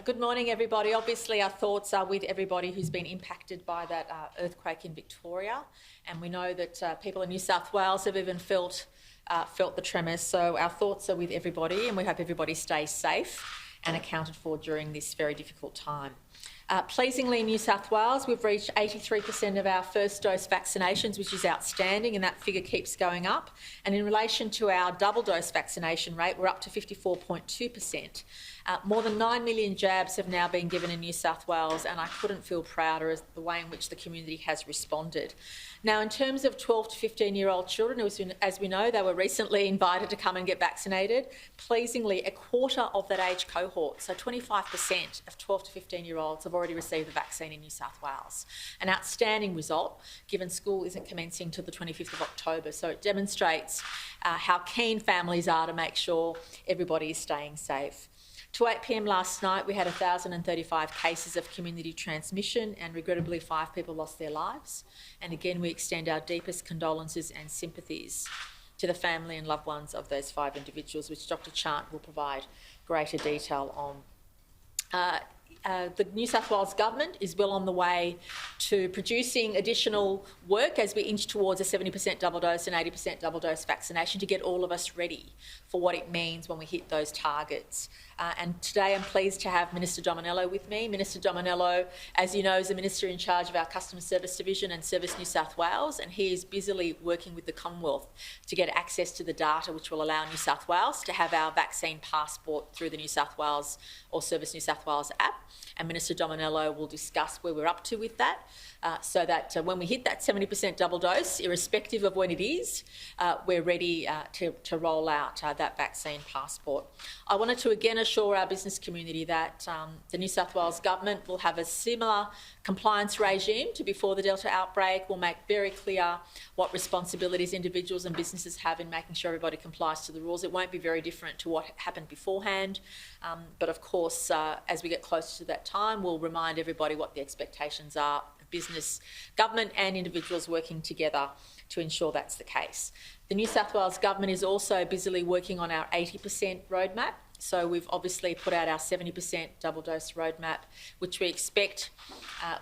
Good morning, everybody. Obviously, our thoughts are with everybody who's been impacted by that earthquake in Victoria, and we know that people in New South Wales have even felt the tremors. So our thoughts are with everybody, and we hope everybody stays safe and accounted for during this very difficult time. Pleasingly, in New South Wales, we've reached 83% of our first dose vaccinations, which is outstanding, and that figure keeps going up. And in relation to our double dose vaccination rate, we're up to 54.2%. More than 9 million jabs have now been given in New South Wales, and I couldn't feel prouder of the way in which the community has responded. Now, in terms of 12 to 15-year-old children, as we know, they were recently invited to come and get vaccinated. Pleasingly, a quarter of that age cohort, so 25% of 12 to 15-year-olds have already received the vaccine in New South Wales. An outstanding result, given school isn't commencing till the 25th of October. So it demonstrates how keen families are to make sure everybody is staying safe. To 8 p.m. last night, we had 1,035 cases of community transmission, and regrettably 5 people lost their lives. And again, we extend our deepest condolences and sympathies to the family and loved ones of those 5 individuals, which Dr. Chant will provide greater detail on. The New South Wales Government is well on the way to producing additional work as we inch towards a 70% double dose and 80% double dose vaccination to get all of us ready for what it means when we hit those targets. And today I'm pleased to have Minister Dominello with me. Minister Dominello, as you know, is the Minister in charge of our Customer Service Division and Service New South Wales, and he is busily working with the Commonwealth to get access to the data which will allow New South Wales to have our vaccine passport through the New South Wales or Service New South Wales app. And Minister Dominello will discuss where we're up to with that, so that when we hit that 70% double dose, irrespective of when it is, we're ready to roll out that vaccine passport. I wanted to again assure our business community that the New South Wales Government will have a similar compliance regime to before the Delta outbreak. We'll make very clear what responsibilities individuals and businesses have in making sure everybody complies to the rules. It won't be very different to what happened beforehand, but of course, as we get closer to that time, we'll remind everybody what the expectations are of business, government and individuals working together to ensure that's the case. The New South Wales Government is also busily working on our 80% roadmap. So we've obviously put out our 70% double dose roadmap, which we expect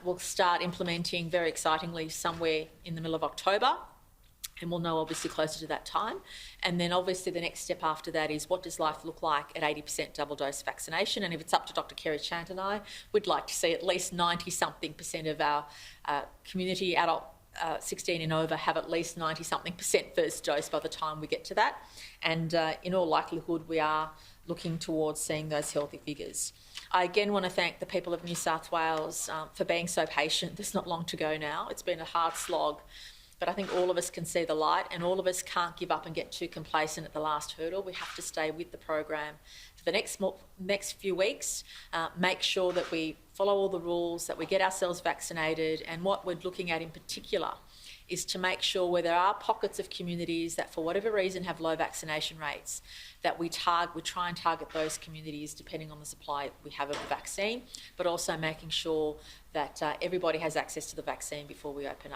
will start implementing very excitingly somewhere in the middle of October. And we'll know obviously closer to that time. And then obviously the next step after that is what does life look like at 80% double dose vaccination? And if it's up to Dr. Kerry Chant and I, we'd like to see at least 90-something% of our community adult 16 and over have at least 90-something% first dose by the time we get to that. And in all likelihood, we are looking towards seeing those healthy figures. I again want to thank the people of New South Wales for being so patient. There's not long to go now. It's been a hard slog, but I think all of us can see the light, and all of us can't give up and get too complacent at the last hurdle. We have to stay with the program for the next few weeks, make sure that we follow all the rules, that we get ourselves vaccinated, and what we're looking at in particular is to make sure where there are pockets of communities that for whatever reason have low vaccination rates, that we try and target those communities depending on the supply we have of the vaccine, but also making sure that everybody has access to the vaccine before we open up.